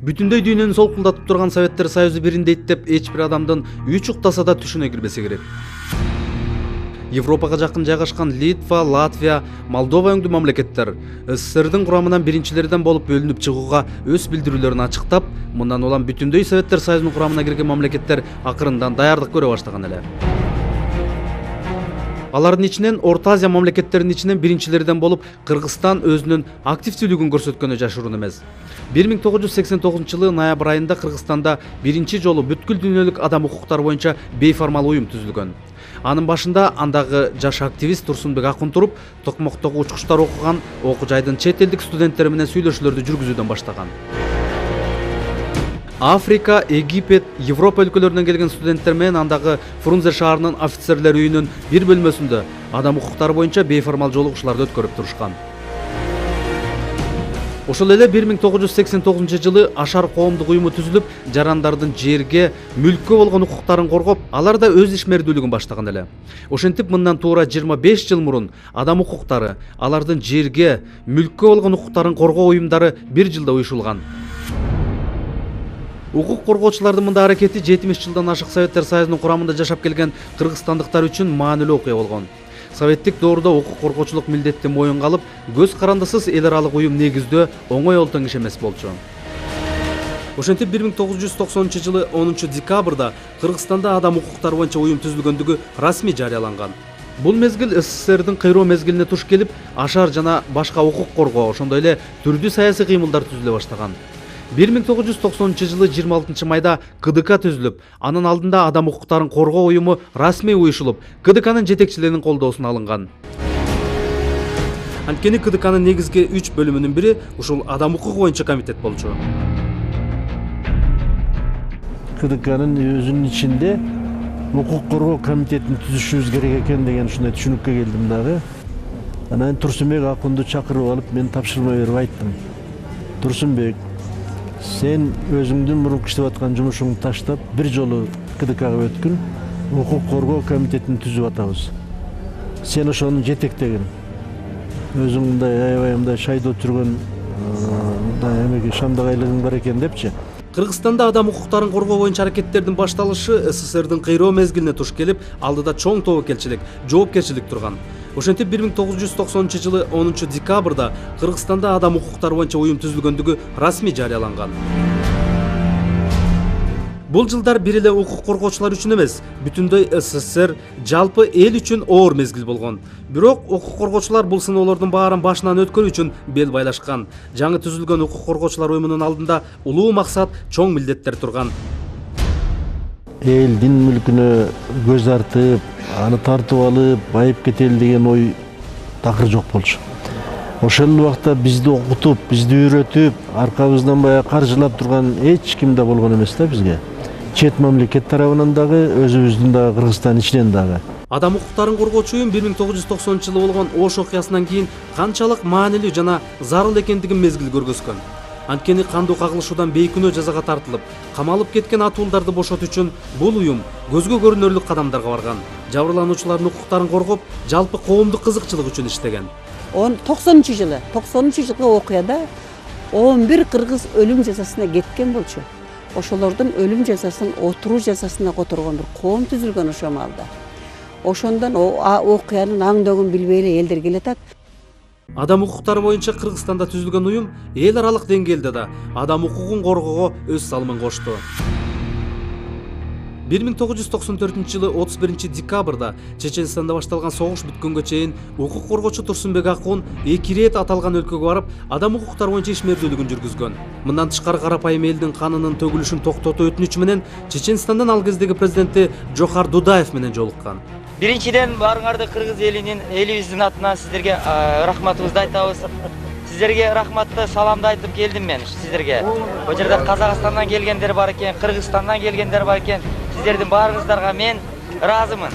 Бүтүндөй дүйнөнү солкулдатып турган Советтер Союзу бириндейт деп эч бир адамдын үч уктаса да түшүнө кирбесе керек. Европага жакын жайгашкан Литва, Латвия, Молдова өңдүү мамлекеттер СССРдин курамынан биринчилерден болуп бөлүнүп чыгууга өз билдирүүлөрүн ачыктап, мындан улам бүтүндөй Советтер Союзунун курамына кирген мамлекеттер акырындан даярдык көрө баштаган эле. Алардын ичинен Орто Азия мамлекеттеринин ичинен биринчилерден болуп Кыргызстан өзүнүн активдүүлүгүн көрсөткөнү жашыруун эмес. 1989-жылы ноябрь айында Кыргызстанда биринчи жолу бүткүл дүйнөлүк адам укуктары боюнча бейформал уюм түзүлгөн. Анын башында андагы жаш активист Турсунбек Акун туруп, Токмоктогу учкучтар окуган окуу жайдын чет элдик студенттери менен сүйлөшүүлөрдү жүргүзүүдөн баштаган. Африка, Египет, Европа өлкөлөрүнөн келген студенттер менен андагы Фрунзе шаарынын офицерлер үйүнүн бир бөлмөсүндө адам укуктары боюнча бейформал жолугушууларды өткөрүп турушкан. Ошол эле 1989-жылы Ашар коомдук уюму түзүлүп, жарандардын жерге, мүлккө болгон укуктарын коргоп, алар да өз ишмердүүлүгүн баштаган эле. Ошентип мындан туура 25 жыл мурун адам укуктары, алардын жерге, мүлккө болгон укуктарын коргоо уюмдары бир жылда уюшулган. Укук коргоочулардын мындай аракети 70 жылдан ашык Советтер Союзунун курамында жашап келген кыргызстандыктар үчүн маанилүү окуя болгон. Советтик доордо укук коргоочулук милдетти моюнга алып, көз карандысыз эл аралык уюм негиздөө оңой олтоң иш эмес болчу. Ошентип 1990-жылы 10-декабрда Кыргызстанда адам укуктары боюнча уюм түзүлгөндүгү расмий жарыяланган. Бул мезгил СССРдин кыйроо мезгилине туш келип, Ашар жана башка укук коргоо, ошондой эле түрдүү саясий кыймылдар түзүлө баштаган. 1990-жылы 26 майда КДК түзүлүп, анын алдында адам укуктарын коргоо уюму расмий уюшулуп, КДКнын жетекчилеринин колдоосуна алынган. Анткени КДКнын негизги 3 бөлүмүнүн бири ушул адам укугу боюнча комитет болчу. КДКнын өзүнүн ичинде укук коргоо комитетин түзүшүбүз керек экен деген ушундай түшүнүккө келдим дагы. Анан Турсунбек Акунду чакырып алып, мен тапшырма берип айттым. Турсунбек, сен өзүңдүн мурунку иштеп аткан жумушуңду таштап, бир жолу КДКга өткүн, укук коргоо комитетин түзүп атабыз. Сен ошону жетектегин. Өзүң мындай аябай мындай шайдоо түргөн мындай эмеге шамдагайлыгың бар экен депчи. Кыргызстанда адам укуктарын коргоо боюнча аракеттердин башталышы СССРдин кыйроо мезгилине туш келип, алдыда чоң тобокелчилик, жоопкерчилик турган. Ошентип 1990-жылы 10-декабрда Кыргызстанда адам укуктары боюнча уюм түзүлгөндүгү расмий жарыяланган. Бул жылдар бир эле укук коргоочулар үчүн эмес, бүтүндөй СССР, жалпы эл үчүн оор мезгил болгон. Бирок укук коргоочулар бул сыноолордун баарын башынан өткөрүү үчүн бел байлашкан. Жаңы түзүлгөн укук коргоочулар уюмунун алдында улуу максат, чоң милдеттер турган. Элдин мүлкүнө көз артып, аны тартып алып, байып кетели деген ой такыр жок болчу. Ошол убакта бизди окутуп, бизди үйрөтүп, аркабыздан баягы каржылап турган эч ким да болгон эмес да бизге. Чет мамлекет тарабынан дагы, өзүбүздүн дагы Кыргызстан ичинен дагы. Адам укуктарын коргоочу уюм 1990-жылы болгон Ош окуясынан кийин канчалык маанилүү жана зарыл экендигин мезгил көргөзгөн. Анткени кандуу кагылышуудан бейкүнөө жазага тартылып, камалып кеткен атуулдарды бошотуу үчүн бул уюм көзгө көрүнөрлүк кадамдарга барган. Жабырлануучулардын укуктарын коргоп, жалпы коомдук кызыкчылык үчүн иштеген. 90-жылкы окуяда 11 кыргыз өлүм жазасына кеткен болчу. Ошолордун өлүм жазасын отуруу жазасына которгон бир коом түзүлгөн ошол маалда. Ошондон окуянын аңдөгүн билбей эле элдер келатат. Адам укуктары боюнча Кыргызстанда түзүлгөн уюм эл аралык деңгээлде да адам укугун коргоого өз салымын кошту. 1994-жылы 31-декабрда Чеченстанда башталган согуш бүткөнгө чейин укук коргоочу Турсунбек Акун 2 ирет аталган өлкөгө барып, адам укуктары боюнча ишмердүүлүгүн жүргүзгөн. Мындан тышкары карапайым элдин канынын төгүлүшүн токтотуу өтүнүчү менен Чеченстандын ал кездеги президенти Жохар Дудаев менен жолуккан. Биринчиден баарыңарды кыргыз элибиздин атынан сиздерге рахматыбызды айтабыз. Сиздерге рахматты саламды айтып келдим мен сиздерге. Бул жерде Казакстандан келгендер бар экен, Кыргызстандан келгендер бар экен. Сиздердин баарыңыздарга мен ыраазымын.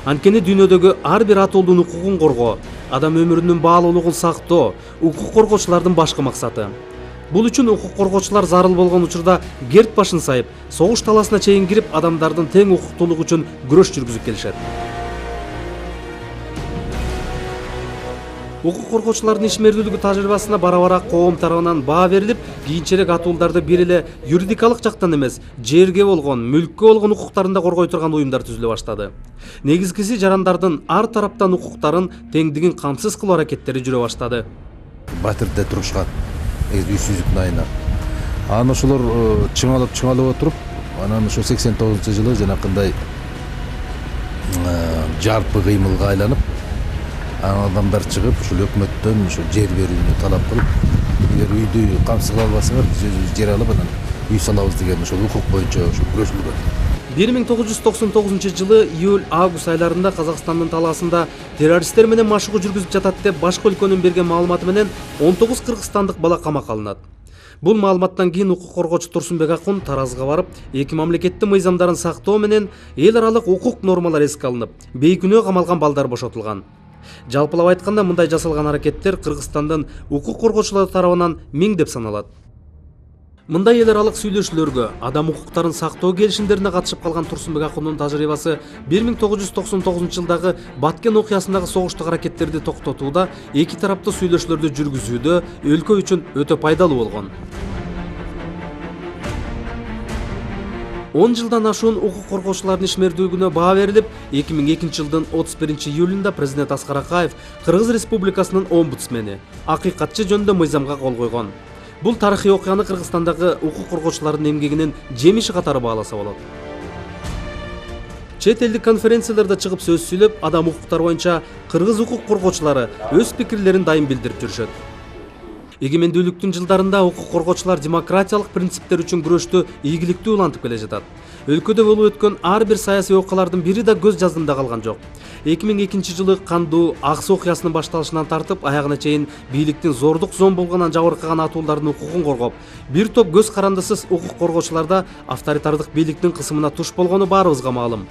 Анткени дүйнөдөгү ар бир атуулдун укугун коргоо, адам өмүрүнүн баалуулугун сактоо укук коргоочулардын башкы максаты. Бул үчүн укук коргоочулар зарыл болгон учурда герт башын сайып, согуш таласына чейин кирип, адамдардын тең укуктуулугу үчүн күрөш жүргүзүп келишет. Укук коргоочулардын ишмердүүлүгү тажрыйбасына бара-бара коом тарабынан баа берилип, кийинчерээк атуулдарды бир эле юридикалык жактан эмес, жерге болгон, мүлккө болгон укуктарын да коргой турган уюмдар түзүлө баштады. Негизгиси жарандардын ар тараптан укуктарын теңдигин камсыз кылуу аракеттери жүрө баштады. Батирде турушкан үйсүздүк айына. Анан ошолор чыңалып отуруп, анан ошо 89-жылы жанакындай жалпы кыймылга айланып, адамдар чыгып, ушул өкмөттөн ушу жер берүүнү талап кылып, эгер үйдү камсыз кыла албасаңар, биз өзүбүз жер алып, анан үй салабыз деген ошол укук боюнча күрөшүлгөн. 1999 июль-август айларында Казакстандын талаасында террористтер менен машыгуу жүргүзүп жатат деп башкы өлкөнүн берген маалыматы менен 19 кыргызстандык бала камакка алынат. Бул маалыматтан кийин укук коргоочу Турсунбек Акун Таразга барып, эки мамлекеттин мыйзамдарын сактоо менен эл аралык укук нормалары эске алынып, бейкүнөө камалган балдар бошотулган. Жалпылап айтканда, мындай жасалган аракеттер Кыргызстандын укук коргоочулары тарабынан миң деп саналат. Мындай эл аралык сүйлөшүүлөргө, адам укуктарын сактоо келишимдерине катышып калган Турсунбек Акундун тажрыйбасы 1999 жылдагы Баткен окуясындагы согуштук аракеттерди токтотууда, эки тараптуу сүйлөшүүлөрдү жүргүзүүдө өлкө үчүн өтө пайдалуу болгон. 10 жылдан ашуун укук коргоочулардын ишмердүүлүгүнө баа берилип, 2002 жылдын 31 июлунда президент Аскар Акаев Кыргыз Республикасынын омбудсмени, акыйкатчы жөнүндө мыйзамга кол койгон. Бул тарыхый окуяны Кыргызстандагы укук коргоочулардын эмгегинин жемиши катары бааласа болот. Чет элдик конференцияларда чыгып сөз сүйлөп, адам укуктары боюнча кыргыз укук коргоочулары өз пикирлерин дайым билдирип жүрүшөт. Эгемендүүлүктүн жылдарында укук коргоочулар демократиялык принциптер үчүн күрөштү ийгиликтүү улантып келе жатат. Өлкөдө болуп өткөн ар бир саясий окуялардын бири да көз жаздымда калган жок. 2002 жылы кандуу Аксы окуясынын башталышынан тартып, аягына чейин бийликтин зордук зомбулугунан жабыркаган атуулардын укугун коргоп, бир топ көз карандысыз укук коргоочуларда авторитардык бийликтин кысымына туш болгону баарыбызга маалым.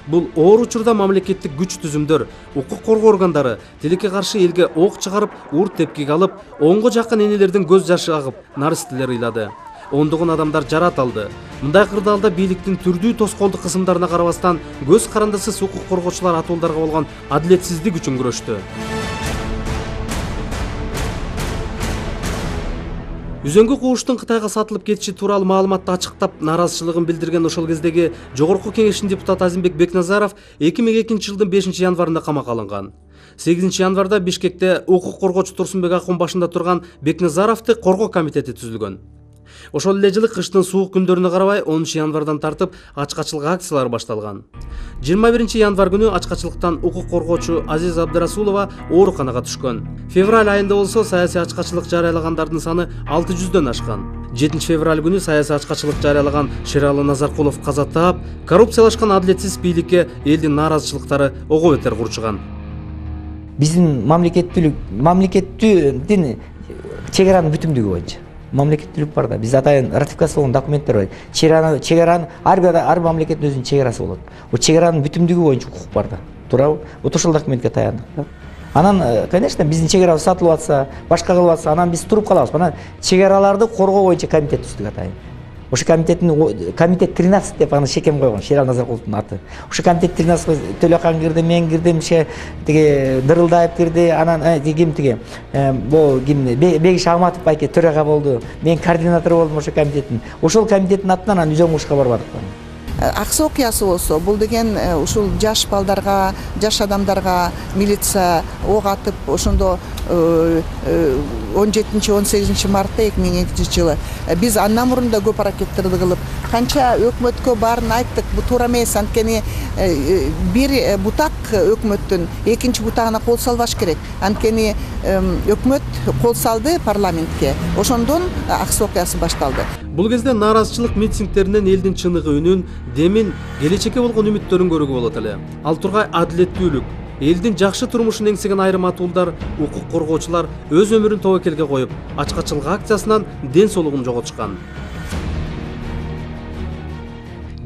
Бул оор учурда мамлекеттик күч түзүмдөр, укук коргоо органдары тилекке каршы элге ок чыгарып, урт тепкик алып, онго жакын энелердин көз жашы агып, наристилер ыйлады. Ондогон адамдар жарат алды. Мындай кырдаалда бийликтин түрдүү тоскоолдук кысымдарына карабастан, көз карандысыз укук коргоочулар атуулдарга болгон адилетсиздик үчүн күрөштү. Үзөңгү кууштун Кытайга сатылып кетиши тууралуу маалыматты ачыктап, нааразычылыгын билдирген ошол кездеги Жогорку Кеңештин депутаты Азимбек Бекназаров 2002 жылдын 5 январында камакка алынган. 8 январда Бишкекте укук коргоочу Турсунбек Акун башында турган Бекназаровду коргоо комитети түзүлгөн. Ошол эле жылы кыштын суук күндөрүнө карабай 10 январдан тартып ачкачылык акциялары башталган. 21 январ күнү ачкачылыктан укук коргоочу Азиз Абдырасулова ооруканага түшкөн. Февраль айында болсо саясий ачкачылык жарыялагандардын саны 600дөн ашкан. 7 февраль күнү саясий ачкачылык жарыялаган Шералы Назаркулов каза таап, коррупциялашкан адилетсиз бийликке элдин нааразычылыктары ого бетер курчуган. Биздин мамлекеттин чегаранын бүтүмдүгү боюнча мамлекеттүүлүк бар да. Бизде атайын ратификацияланган документтер бар. Чегаранын ар мамлекеттин өзүнүн чегарасы болот. О чегаранын бүтүмдүгү боюнча укук бар да. Туурабы? Вот ошол документке таяндык. Анан, конечно, биздин чегарабыз сатылып атса, башка кылып атса, анан биз туруп калабыз. Анан чегараларды коргоо боюнча комитет түздүк атайын. Ошо комитет 13 деп аны Шекем койгон, Шералы Назаркуловдун аты. Ошо комитет 13 Төлөкан кирди, мен кирдим, тиги Дырылдаев кирди, анан ким Бегиш Агматов байке төрага болду. Мен координатор болдум ошо комитеттин. Ошол комитеттин атынан анан Үзөңгүшкө барбадык. Аксы окуясы болсо, бул деген ушул жаш балдарга, жаш адамдарга милиция ок атып, ошондо 17-18 мартта 2002 жылы биз андан мурун да көп аракеттерди кылып, канча өкмөткө баарын айттык, бу туура эмес, анткени бир бутак өкмөттүн экинчи бутагына кол салбаш керек. Анткени өкмөт кол салды парламентке. Ошондон Аксы окуясы башталды. Бул кезде нааразычылык митингтеринен элдин чыныгы үнүн, демин, келечекке болгон үмүттөрүн көрүүгө болот эле. Ал тургай адилеттүүлүк, элдин жакшы турмушун эңсеген айрым атуулдар, укук коргоочулар өз өмүрүн тобокелге коюп, ачкачылык акциясынан ден соолугун жоготушкан.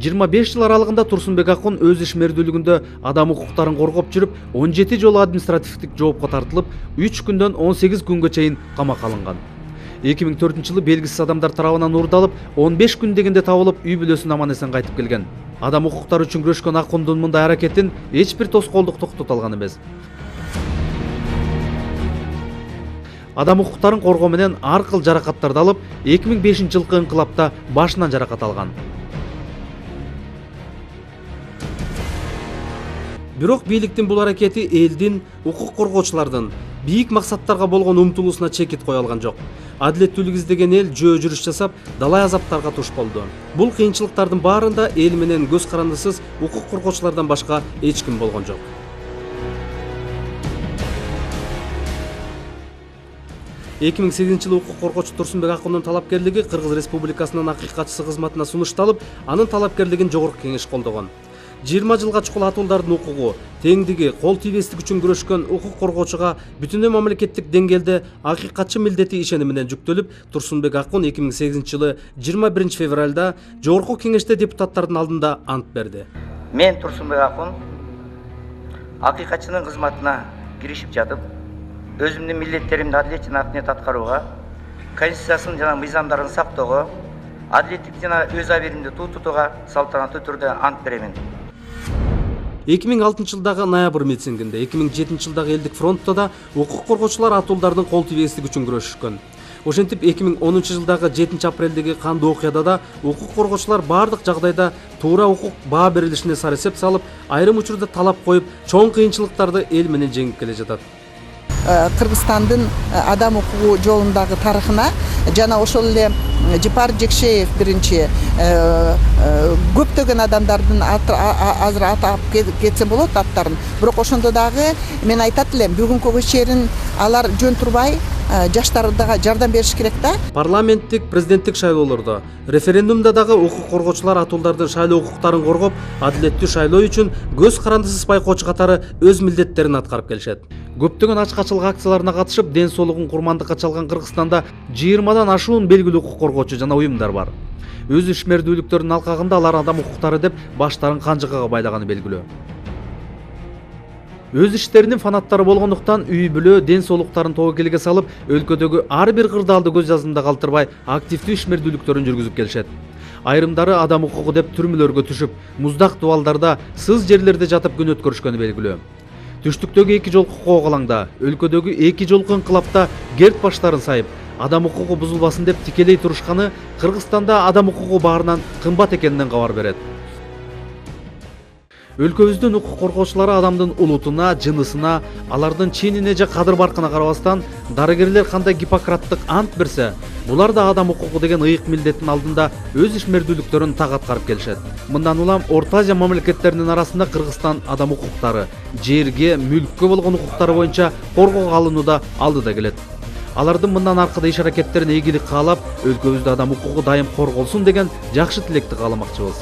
25 жыл аралыгында Турсунбек Акун өз ишмердүүлүгүндө адам укуктарын коргоп жүрүп, 17 жолу административдик жоопко тартылып, 3 күндөн 18 күнгө чейин камакка алынган. 2004 жылы белгисиз адамдар тарабынан уурдалып, 15 күн дегенде табылып, үй бүлөсүнө аман эсен кайтып келген. Адам укуктары үчүн күрөшкөн Акундун мындай аракетин эч бир тоскоолдук токтото алган эмес. адам укуктарын коргоо менен ар кыл жаракаттарды алып 2005-жылкы ыңкылапта башынан жаракат алган. Бирок бийликтин бул аракети элдин, укук коргоочулардын бийик максаттарга болгон умтулуусуна чекит кое алган жок. Адилеттүүлүк издеген эл жөө жүрүш жасап, далай азаптарга туш болду. Бул кыйынчылыктардын баарында эл менен көз карандысыз укук коргоочулардан башка эч ким болгон жок. 2008-жылы укук коргоочу Турсунбек Акундун талапкерлиги Кыргыз Республикасынын акыйкатчысы кызматына сунушталып, анын талапкерлигин жогорку кеңеш колдогон. 20 жылга чукул атуулдардын укугу, теңдиги, кол тийбестик үчүн күрөшкөн укук коргоочуга бүтүндөй мамлекеттик деңгээлде акыйкатчы милдети ишеними менен жүктөлүп, Турсунбек Акун 2008-жылы 21 февралда жогорку кеңеште депутаттардын алдында ант берди. Мен Турсунбек Акун акыйкатчынын кызматына киришип жатып, өзүмдүн милдеттеримди адилет жана акынет аткарууга, конституциясынын жана мыйзамдарын сактоого, адилеттик жана өз абийиримди тутууга салтанаттуу түрдө ант беремин. 2006-жылдагы ноябрь митингинде, 2007-жылдагы элдик фронтто да укук коргоочулар атуулдардын кол тийбестиги үчүн күрөшүшкөн. Ошентип 2010-жылдагы 7 апрелдеги кандуу окуяда да укук коргоочулар бардык жагдайда туура укук баа берилишине сар эсеп салып, айрым учурда талап коюп, чоң кыйынчылыктарды эл менен жеңип келе жатат. Кыргызстандын адам укугу жолундагы тарыхына жана ошол эле Жипар Жекшеев биринчи көптөгөн адамдардын азыр атап кетсе болот аттарын. Бирок ошондо дагы мен айтат элем, бүгүнкүгө чейин алар жөн турбай жаштарга жардам бериш керек да. Парламенттик, президенттик шайлоолордо, референдумда дагы укук коргоочулар атуулдардын шайлоо укуктарын коргоп, адилеттүү шайлоо үчүн көз карандысыз байкоочу катары өз милдеттерин аткарып келишет. Көптөгөн ачык-ачык акцияларына катышып, ден соолугун курмандыкка чалган Кыргызстанда 20дан ашуун белгилүү укук коргоочу жана уюмдар бар. Өз ишмердүүлүктөрүнүн алкагында алар адам укуктары деп баштарын канжыгага байлаганы белгилүү. Өз иштеринин фанаттары болгондуктан үй бүлө, ден соолуктарын тобокелге салып, өлкөдөгү ар бир кырдаалды көз жазымда калтырбай активдүү ишмердүүлүктөрүн жүргүзүп келишет. Айрымдары адам укугу деп түрмөлөргө түшүп, муздак дубалдарда, сыз жерлерде жатып күн өткөрүшкөнү белгилүү. Түштүктөгү 2 жолку коогалаңда, өлкөдөгү 2 жолку ыңкылапта герт баштарын сайып, адам укугу бузулбасын деп тикелей турушканы Кыргызстанда адам укугу баарынан кымбат экенинен кабар берет. Өлкөбүздүн укук коргоочулары адамдын улутуна, жынысына, алардын чинине же кадыр баркына карабастан, дарыгерлер кандай Гиппократтык ант берсе, булар да адам укугу деген ыйык милдеттин алдында өз ишмердүүлүктөрүн так аткарып келишет. Мындан улам Орто Азия мамлекеттеринин арасында Кыргызстан адам укуктары, жерге, мүлккө болгон укуктары боюнча коргоого алынууда алдыда келет. Алардын мындан аркыда иш аракеттерине ийгилик каалап, өлкөбүздө адам укугу дайым корголсун деген жакшы тилекти кааламакчыбыз.